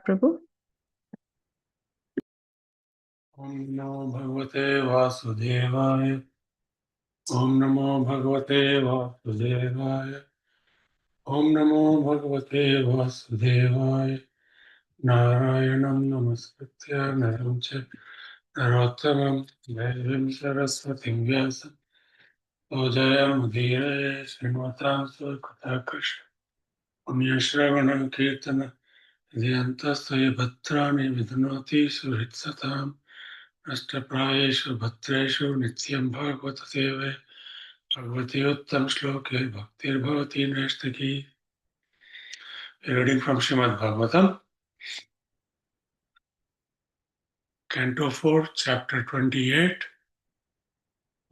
Prabhu. Om Namo Bhagavate Vasudevaya. Om Namo Bhagavate Vasudevaya. Om Namo Bhagavate Vasudevaya. Narayanam Namaskritya Naram Cha Narottamam Devim Saraswatim Vyasam Ojayam Udhiraye Srimvatam Sukata Krishna Punyashravanam Kirtana Dhyantasya Bhatrani Vidunoti Suhritsatam Ashtaprayeshu Bhatreshu Nityam Bhagavata Seve Bhagavati Uttam Shloke Bhaktir Bhavati Nashtaki. Reading from Srimad Bhagavatam, Canto 4, Chapter 28,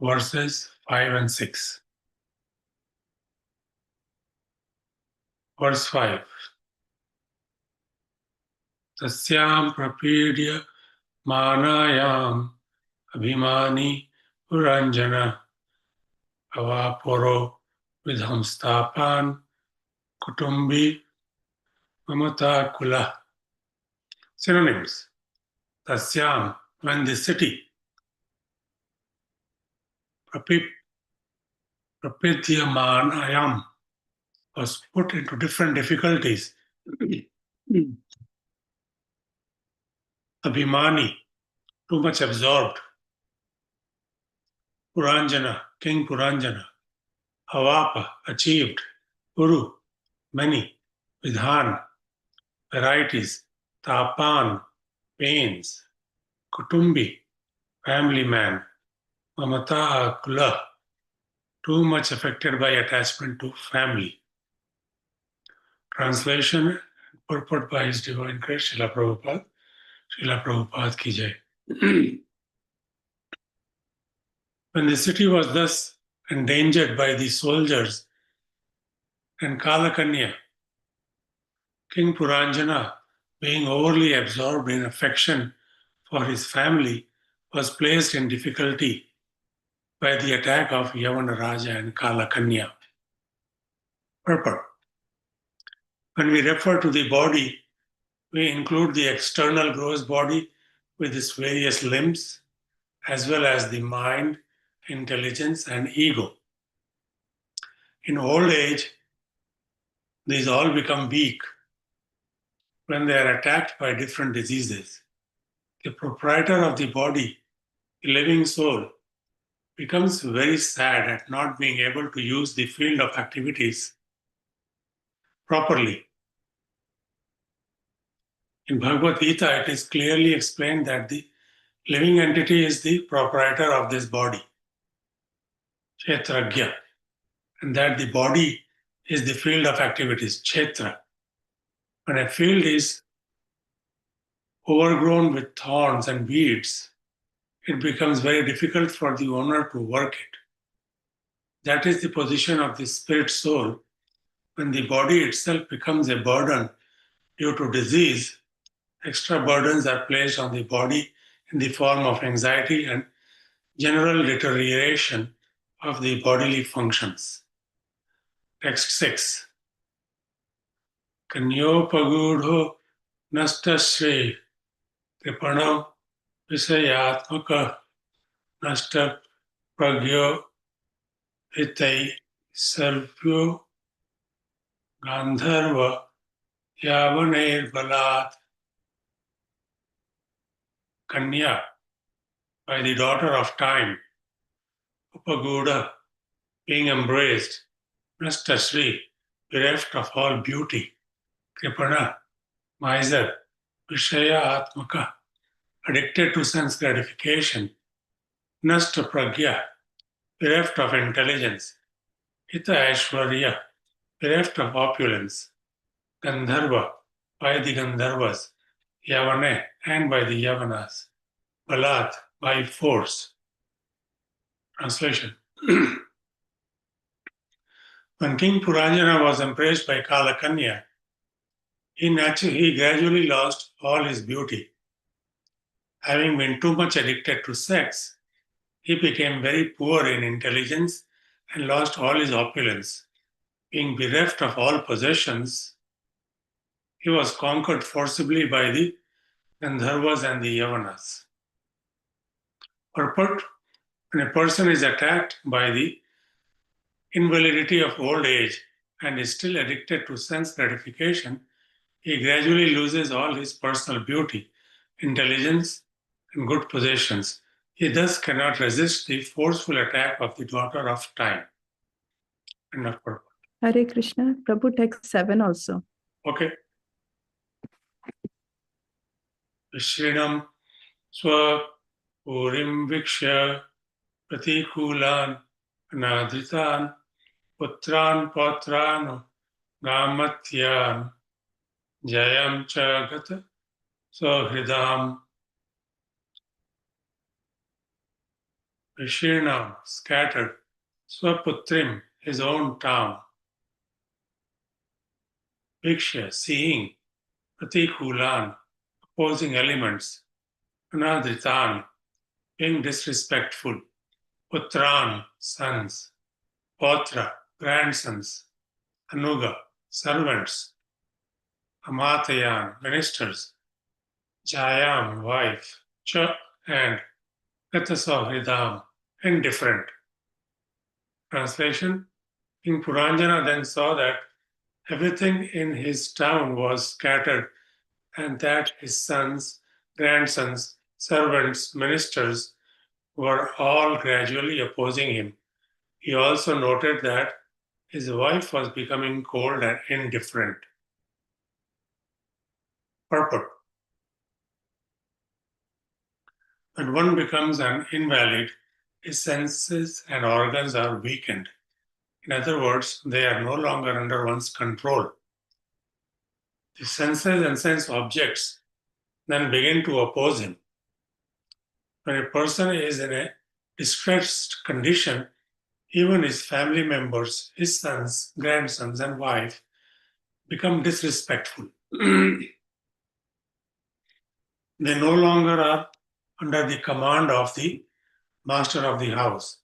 verses 5 and 6. Verse 5. Tasyam prapidya manayam abhimani puranjana avaporo vidhamstapan kutumbi mamata kula. Synonyms. Tasyam, when the city, prapidyamanayam, was put into different difficulties. Abhimani, too much absorbed. Puranjana, King Puranjana. Avapa, achieved. Uru, many. Vidhan, varieties. Tapan, pains. Kutumbi, family man. Mamata, kula, too much affected by attachment to family. Translation and purport by His Divine Grace, Srila Prabhupada. Srila Prabhupada ki jai. When the city was thus endangered by the soldiers and Kalakanya, King Puranjana, being overly absorbed in affection for his family, was placed in difficulty by the attack of Yavana Raja and Kalakanya. Purport. When we refer to the body, we include the external gross body with its various limbs, as well as the mind, intelligence, and ego. In old age, these all become weak when they are attacked by different diseases. The proprietor of the body, the living soul, becomes very sad at not being able to use the field of activities properly. In Bhagavad Gita, it is clearly explained that the living entity is the proprietor of this body, Kshetragya, and that the body is the field of activities, Kshetra. When a field is overgrown with thorns and weeds, it becomes very difficult for the owner to work it. That is the position of the spirit soul. When the body itself becomes a burden due to disease, extra burdens are placed on the body in the form of anxiety and general deterioration of the bodily functions. Text 6. Kanyopagudho nastasre kripanam visayatmaka nasta pragyo hitai sarvyo gandharva yavaner balat. Kanya, by the daughter of time, Upagoda, being embraced, Nastasri, bereft of all beauty, Kripana, miser, Vishaya Atmaka, addicted to sense gratification, Nasta Pragya, bereft of intelligence, Hita Aishwarya, bereft of opulence, Gandharva, by the Gandharvas, Yavane, and by the Yavanas, Balat, by force. Translation. When King Puranjana was embraced by Kalakanya, he gradually lost all his beauty. Having been too much addicted to sex, he became very poor in intelligence and lost all his opulence. Being bereft of all possessions, he was conquered forcibly by the Gandharvas and the Yavanas. Purport: when a person is attacked by the invalidity of old age and is still addicted to sense gratification, he gradually loses all his personal beauty, intelligence, and good possessions. He thus cannot resist the forceful attack of the daughter of time. End of purport. Hare Krishna. Prabhu, text 7 also. Okay. Vishrinam swapurim vikshya pratikulan anadritan putran pautran gamatyan jayam chagat swahridam. Vishrinam, scattered, swaputrim, his own town, Viksha, seeing, Pratikulan, opposing elements, Anadritan, being disrespectful, Putran, sons, Potra, grandsons, Anuga, servants, Amatayan, ministers, Jayam, wife, Cha, and Gatasahridam, indifferent. Translation: King Puranjana then saw that everything in his town was scattered and that his sons, grandsons, servants, ministers were all gradually opposing him. He also noted that his wife was becoming cold and indifferent. Purport: when one becomes an invalid, his senses and organs are weakened. In other words, they are no longer under one's control. The senses and sense objects then begin to oppose him. When a person is in a distressed condition, even his family members, his sons, grandsons, and wife become disrespectful. They no longer are under the command of the master of the house.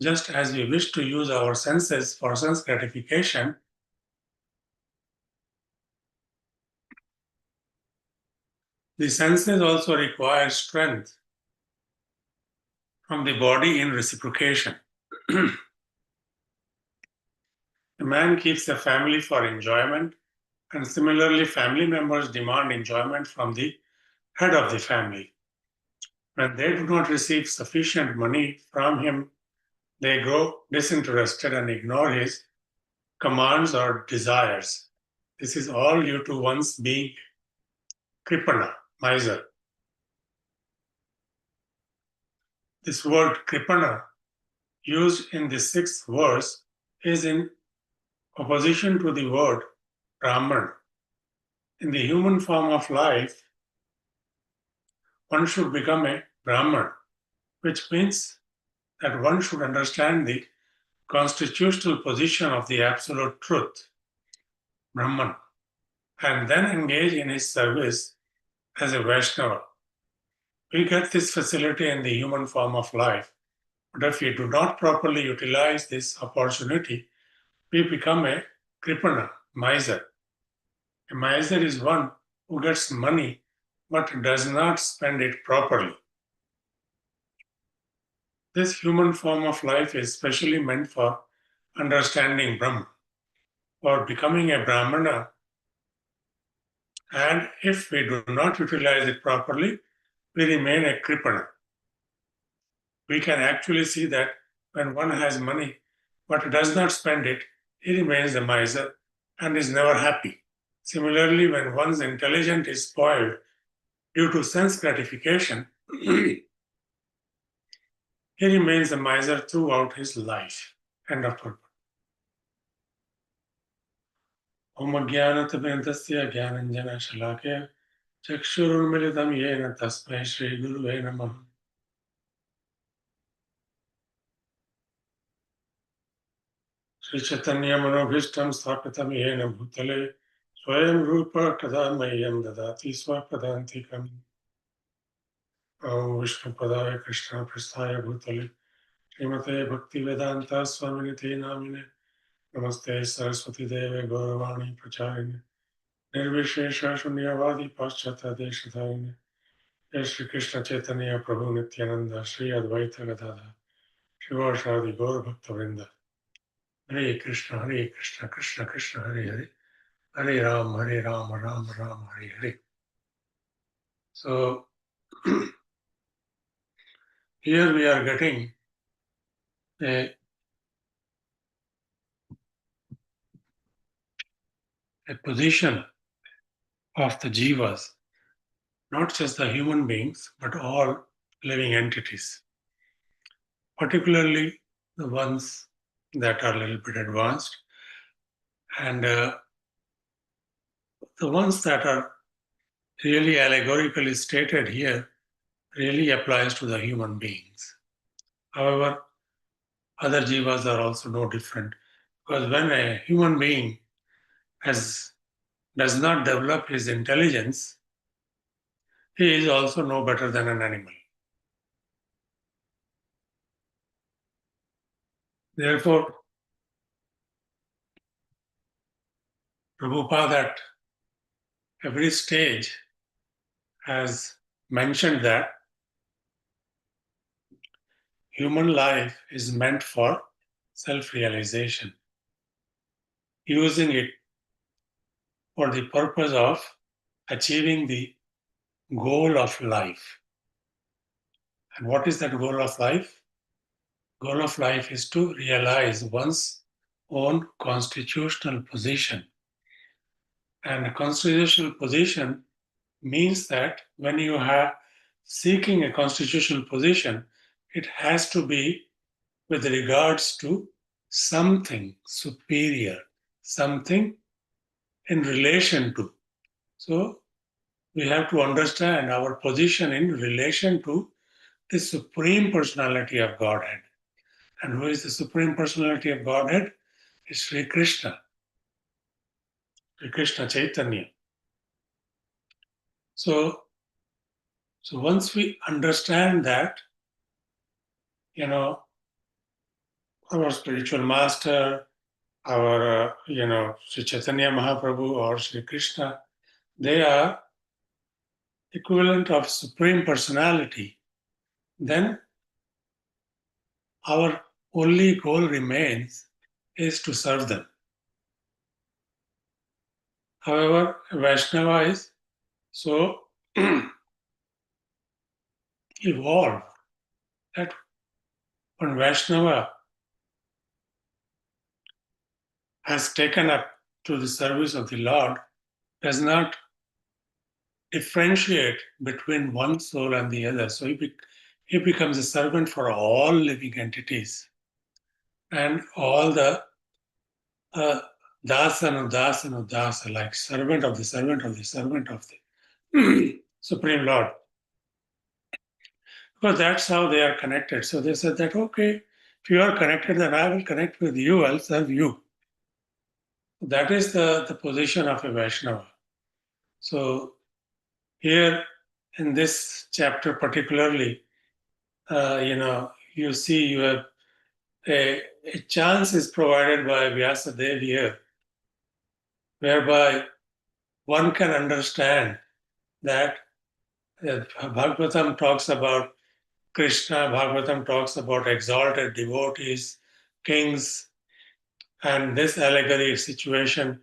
Just as we wish to use our senses for sense gratification, the senses also require strength from the body in reciprocation. A man keeps a family for enjoyment, and similarly, family members demand enjoyment from the head of the family. When they do not receive sufficient money from him, they grow disinterested and ignore his commands or desires. This is all due to one's being kripana, miser. This word kripana, used in the 6th verse, is in opposition to the word Brahman. In the human form of life, one should become a Brahman, which means that one should understand the constitutional position of the absolute truth, Brahman, and then engage in his service as a Vaishnava. We get this facility in the human form of life, but if we do not properly utilize this opportunity, we become a kripana, miser. A miser is one who gets money but does not spend it properly. This human form of life is specially meant for understanding Brahman, for becoming a Brahmana, and if we do not utilize it properly, we remain a kripana. We can actually see that when one has money but does not spend it, he remains a miser and is never happy. Similarly, when one's intelligence is spoiled due to sense gratification, he remains a miser throughout his life. End of purport. Om Ajnanatabindasya Jnananjana Shalakya Chakshurunmilitam Yena Tasmai Shri Guruve Namaha. Sri Chaitanya Manobhishtam Sthapitam Yena Bhutale Swayam Rupa Kadamayam Dadati Swapadantikam. Om Vishnu Padaya Krishna Prasthaya Bhutale Srimate Bhakti Vedanta Swaminiti Namine Namaste Saraswati Deve Gauravani Pracharine Nirvishesha Shunyavadi Paschata Deshatayane Shri Krishna Chaitanya Prabhu Nityananda Shri Advaita Gadadha Shivashadi Gaur Bhaktavrinda Hare Krishna Krishna Krishna Hare Hare Hare Ram Ram Ram Hare Hare. So here we are getting a position of the jivas, not just the human beings, but all living entities, particularly the ones that are a little bit advanced, and the ones that are really allegorically stated here really applies to the human beings. However, other jivas are also no different, because when a human being does not develop his intelligence, he is also no better than an animal. Therefore, Prabhupada at every stage has mentioned that human life is meant for self-realization, using it for the purpose of achieving the goal of life. And what is that goal of life? Goal of life is to realize one's own constitutional position. And a constitutional position means that when you are seeking a constitutional position, it has to be with regards to something superior, something in relation to. So we have to understand our position in relation to the Supreme Personality of Godhead. And who is the Supreme Personality of Godhead? Is Sri Krishna Chaitanya. So once we understand that, our spiritual master, our, Sri Chaitanya Mahaprabhu or Sri Krishna, they are equivalent of Supreme Personality, then our only goal remains is to serve them. However, Vaishnava is so evolved that when Vaishnava has taken up to the service of the Lord, does not differentiate between one soul and the other. So he becomes a servant for all living entities and all the dasa, like servant of the servant of the servant of the Supreme Lord. Because that's how they are connected. So they said that, okay, if you are connected, then I will connect with you, I'll serve you. That is the position of a Vaishnava. So here in this chapter particularly, you see you have a chance is provided by Vyasadeva here, whereby one can understand that Bhagavatam talks about Krishna, Bhagavatam talks about exalted devotees, kings, and this allegory situation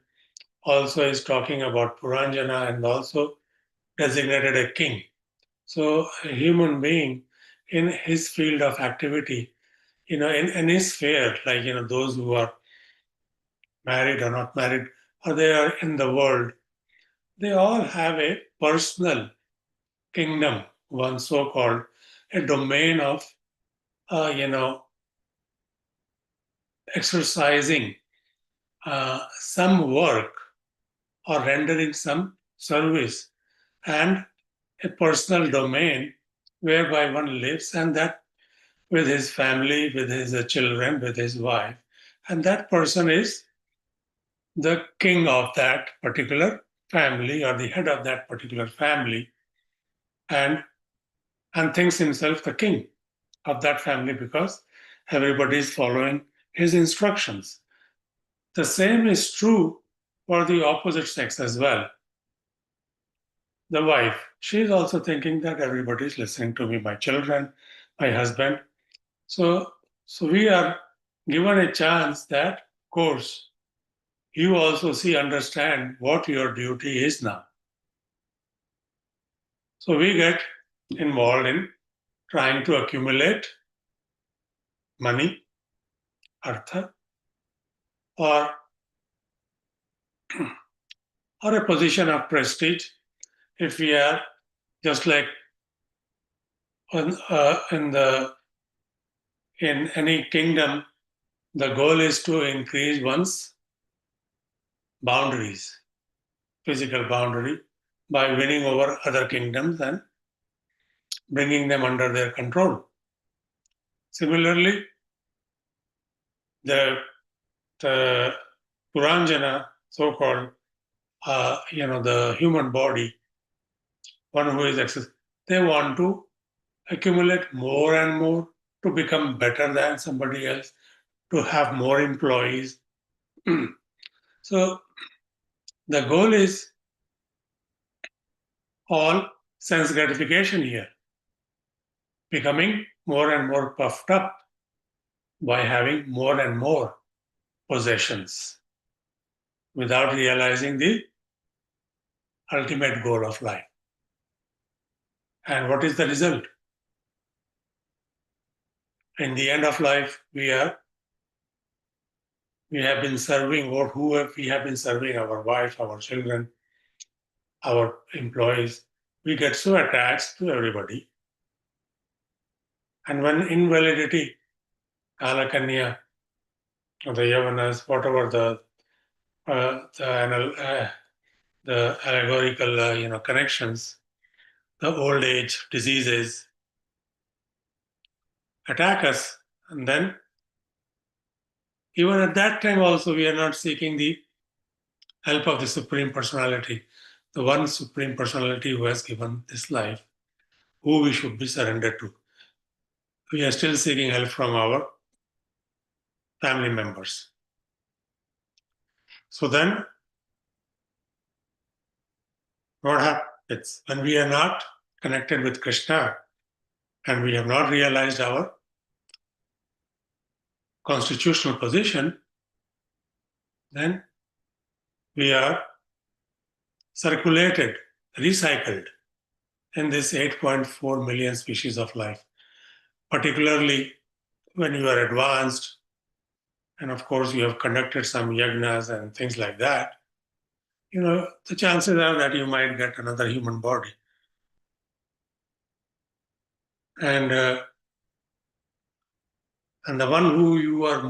also is talking about Puranjana and also designated a king. So a human being in his field of activity, in his sphere, like, those who are married or not married, or they are in the world, they all have a personal kingdom, one so-called, a domain of, exercising some work or rendering some service, and a personal domain whereby one lives, and that with his family, with his children, with his wife. And that person is the king of that particular family or the head of that particular family, and thinks himself the king of that family because everybody is following his instructions. The same is true for the opposite sex as well. the wife, she is also thinking that everybody is listening to me, my children, my husband. So, so we are given a chance that, of course, you also see, understand what your duty is now. So we get involved in trying to accumulate money, artha, or, or a position of prestige. If we are just like in any kingdom, the goal is to increase one's boundaries, physical boundary, by winning over other kingdoms and bringing them under their control. Similarly, the Puranjana, so-called, the human body, one who is they want to accumulate more and more to become better than somebody else, to have more employees. So the goal is all sense gratification here, becoming more and more puffed up by having more and more possessions without realizing the ultimate goal of life. And what is the result? In the end of life, we have been serving, or we have been serving, our wife, our children, our employees. We get so attached to everybody. And when invalidity, Kalakanya, or the Yavanas, whatever the allegorical connections, the old age, diseases attack us, and then even at that time also we are not seeking the help of the Supreme Personality, the one Supreme Personality who has given this life, who we should be surrendered to. We are still seeking help from our family members. So then what happens when we are not connected with Krishna and we have not realized our constitutional position? Then we are circulated, recycled in this 8.4 million species of life, particularly when you are advanced, and of course you have conducted some yagnas and things like that. The chances are that you might get another human body. And the one who you are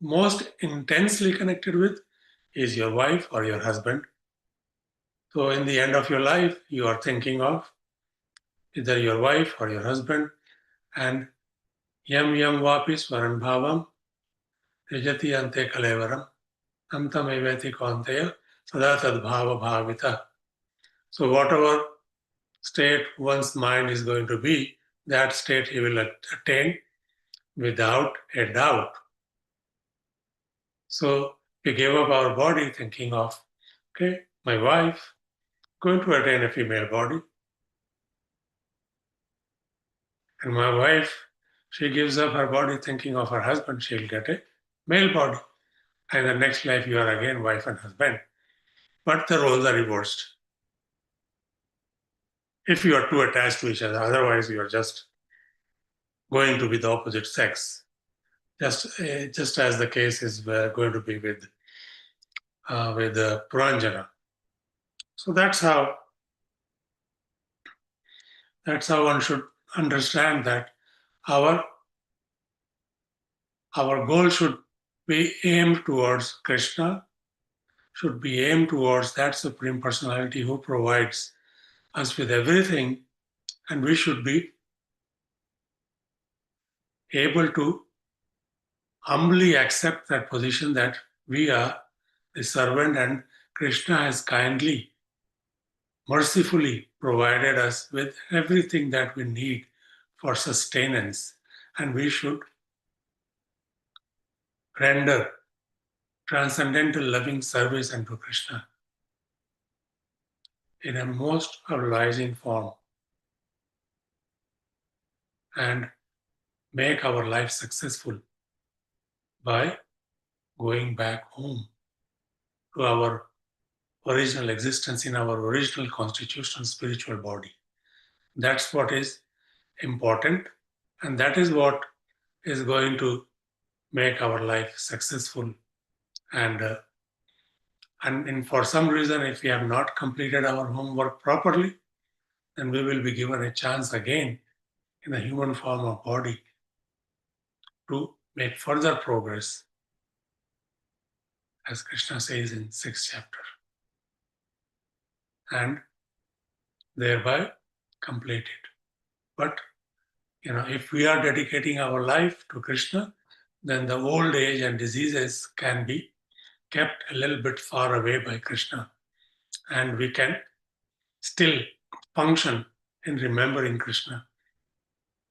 most intensely connected with is your wife or your husband. So in the end of your life, you are thinking of either your wife or your husband, and yam yam vapi swaran bhavam yajati ante kalevaram amtam evati kaunteya sada tadbhava bhavita. So whatever state one's mind is going to be, that state he will attain without a doubt. So we gave up our body thinking of, okay, my wife going to attain a female body, and my wife, she gives up her body thinking of her husband, she'll get a male body. And the next life you are again wife and husband. But the roles are reversed. If you are too attached to each other, otherwise you are just going to be the opposite sex. Just as the case is going to be with Puranjana. So that's how one should understand that our goal should be aimed towards Krishna, should be aimed towards that Supreme Personality who provides us with everything, and we should be able to humbly accept that position that we are the servant, and Krishna has kindly, mercifully provided us with everything that we need for sustenance, and we should render transcendental loving service unto Krishna. in a most obliging form and make our life successful by going back home to our original existence in our original constitutional spiritual body. That's what is important, and that is what is going to make our life successful. And for some reason, if we have not completed our homework properly, then we will be given a chance again in the human form of body to make further progress, as Krishna says in 6th chapter, and thereby complete it. But if we are dedicating our life to Krishna, then the old age and diseases can be kept a little bit far away by Krishna, and we can still function in remembering Krishna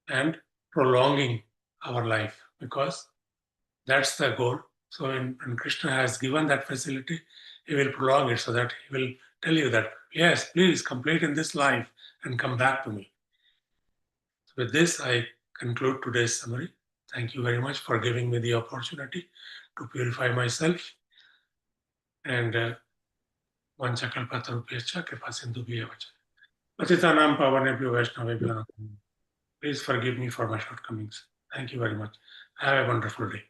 and prolonging our life, because that's the goal. So when Krishna has given that facility, he will prolong it so that he will tell you that, yes, please complete in this life and come back to me. So with this, I conclude today's summary. Thank you very much for giving me the opportunity to purify myself. And Vanchakalpatarubhyascha Kripasindhubhya vacha. Patitanam pavanebhyo vaishnavebhyo namo. Please forgive me for my shortcomings. Thank you very much. Have a wonderful day.